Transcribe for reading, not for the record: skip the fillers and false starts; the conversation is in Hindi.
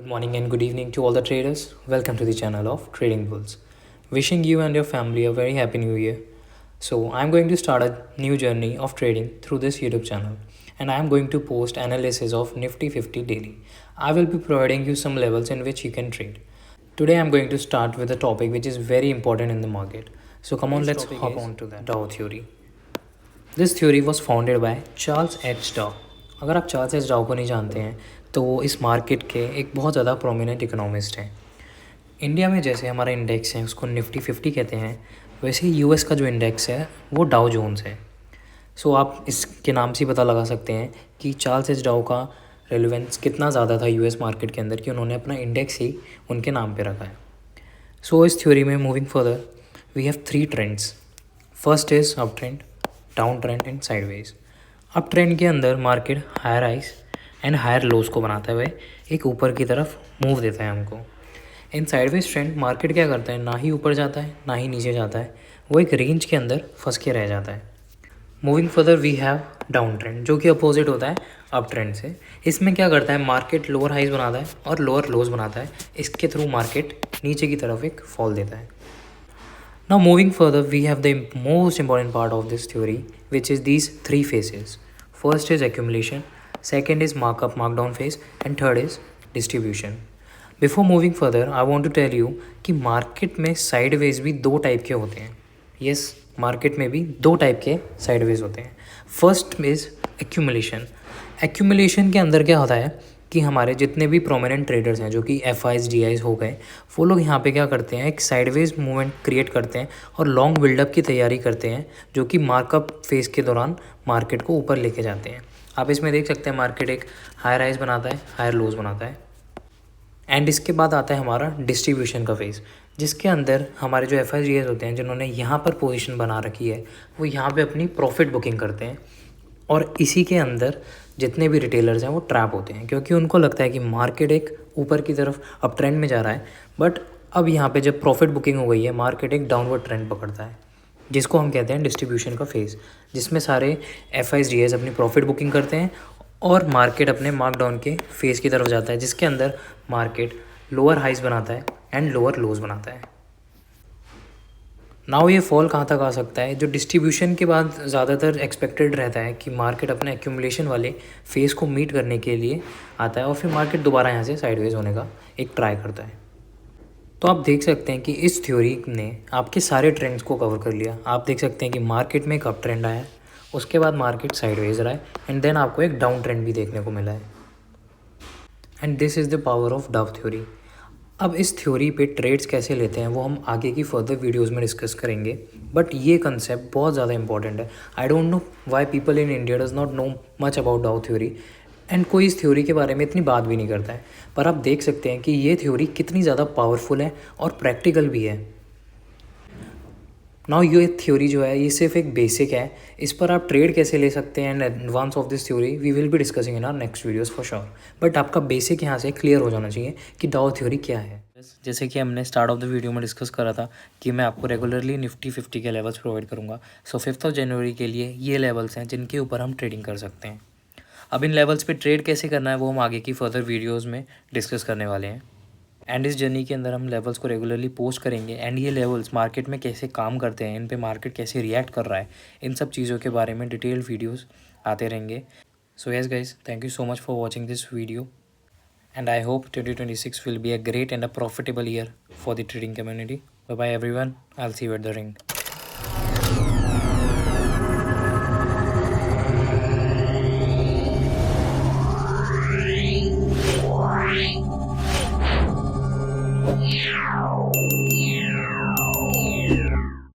Good morning and good evening to all the traders. Welcome to the channel of Trading Bulls. Wishing you and your family a very happy new year. So, I'm going to start a new journey of trading through this YouTube channel and I'm going to post analysis of Nifty 50 daily. I will be providing you some levels in which you can trade. Today I'm going to start with a topic which is very important in the market. So come on, let's hop on to that. Dow theory. This theory was founded by Charles H डाउ. अगर आप चार्ल्स एच डाउ को नहीं जानते हैं तो वो इस मार्केट के एक बहुत ज़्यादा प्रोमिनेंट इकोनॉमिस्ट हैं. इंडिया में जैसे हमारा इंडेक्स है उसको निफ्टी 50 कहते हैं, वैसे ही यूएस का जो इंडेक्स है वो डाउ जोन्स है. सो आप इसके नाम से पता लगा सकते हैं कि चार्ल्स एच डाउ का रेलिवेंस कितना ज़्यादा था यूएस मार्केट के अंदर कि उन्होंने अपना इंडेक्स ही उनके नाम पे रखा है. सो इस थ्योरी में moving further we have 3 trends. First is up trend, down trend and sideways. Up trend के अंदर market higher highs and higher lows को बनाते हुए एक ऊपर की तरफ मूव देता है हमको. इन साइडवेज ट्रेंड मार्केट क्या करता है, ना ही ऊपर जाता है ना ही नीचे जाता है, वो एक रेंज के अंदर फंस के रह जाता है. Moving further we have down trend जो कि अपोजिट होता है अप ट्रेंड से. इसमें क्या करता है, मार्केट लोअर हाइज बनाता है और लोअर लोज बनाता है. इसके थ्रू मार्केट नीचे की तरफ एक फॉल देता है. Now moving further, we have the most important part of this theory, which is these 3 phases. First is accumulation, second is markup markdown phase, and third is distribution. Before moving further, I want to tell you कि मार्केट में साइडवेज भी 2 टाइप के होते हैं. Yes, मार्केट में भी 2 टाइप के साइडवेज होते हैं. First is accumulation. एक्यूमुलेशन के अंदर क्या होता है कि हमारे जितने भी प्रोमिनेंट ट्रेडर्स हैं जो कि FIs DIs हो गए, वो लोग यहाँ पे क्या करते हैं, एक साइडवेज मूवमेंट क्रिएट करते हैं और लॉन्ग बिल्डअप की तैयारी करते हैं जो कि मार्कअप फेज़ के दौरान मार्केट को ऊपर लेके जाते हैं. आप इसमें देख सकते हैं मार्केट एक हायर हाइज बनाता है, हायर लोज बनाता है. एंड इसके बाद आता है हमारा डिस्ट्रीब्यूशन का फेज़, जिसके अंदर हमारे जो FIs DIs होते हैं जिन्होंने यहाँ पर पोजीशन बना रखी है वो यहाँ पे अपनी प्रॉफिट बुकिंग करते हैं. और इसी के अंदर जितने भी रिटेलर्स हैं वो ट्रैप होते हैं क्योंकि उनको लगता है कि मार्केट एक ऊपर की तरफ अप ट्रेंड में जा रहा है, बट अब यहाँ पे जब प्रॉफिट बुकिंग हो गई है मार्केट एक डाउनवर्ड ट्रेंड पकड़ता है, जिसको हम कहते हैं डिस्ट्रीब्यूशन का फेज़, जिसमें सारे FIs DIs अपनी प्रॉफिट बुकिंग करते हैं और मार्केट अपने मार्कडाउन के फेज़ की तरफ जाता है, जिसके अंदर मार्केट लोअर हाइज बनाता है एंड लोअर लोज बनाता है. नाउ ये फॉल कहाँ तक आ सकता है, जो डिस्ट्रीब्यूशन के बाद ज़्यादातर एक्सपेक्टेड रहता है कि मार्केट अपने एक्यूमुलेशन वाले फेज़ को मीट करने के लिए आता है और फिर मार्केट दोबारा यहाँ से साइडवेज होने का एक ट्राई करता है. तो आप देख सकते हैं कि इस थ्योरी ने आपके सारे ट्रेंड्स को कवर कर लिया. आप देख सकते हैं कि मार्केट में एक अप ट्रेंड आया, उसके बाद मार्केट साइडवेज रहा है एंड देन आपको एक डाउन ट्रेंड भी देखने को मिला है. And this is the power of Dove theory. अब इस थ्योरी पे ट्रेड्स कैसे लेते हैं वो हम आगे की फर्दर वीडियोस में डिस्कस करेंगे, बट ये कंसेप्ट बहुत ज़्यादा इंपॉर्टेंट है. I don't know why people in India does not know much about डाउ थ्योरी एंड कोई इस थ्योरी के बारे में इतनी बात भी नहीं करता है. पर आप देख सकते हैं कि ये थ्योरी कितनी ज़्यादा पावरफुल है और प्रैक्टिकल भी है. नाउ ये थ्योरी जो है ये सिर्फ एक बेसिक है, इस पर आप ट्रेड कैसे ले सकते हैं and advance of this theory we will be discussing in our next videos for sure. But आपका बेसिक यहाँ से क्लियर हो जाना चाहिए कि डाउ थ्योरी क्या है. जैसे कि हमने स्टार्ट ऑफ द वीडियो में डिस्कस करा था कि मैं आपको रेगुलरली निफ्टी 50 के लेवल्स प्रोवाइड करूँगा. सो 5 जनवरी के लिए ये लेवल्स हैं जिनके ऊपर हम ट्रेडिंग कर सकते हैं. अब इन लेवल्स पे ट्रेड कैसे करना है वो हम आगे की फर्दर वीडियोज़ में डिस्कस करने वाले हैं. एंड इस जर्नी के अंदर हम लेवल्स को रेगुलरली पोस्ट करेंगे एंड ये लेवल्स मार्केट में कैसे काम करते हैं, इन पे मार्केट कैसे रिएक्ट कर रहा है, इन सब चीज़ों के बारे में डिटेल्ड वीडियोस आते रहेंगे. So yes guys, thank you so much for watching this video and I hope 2026 will be a great and a profitable year for the trading community. Bye bye everyone, I will see you at the ring.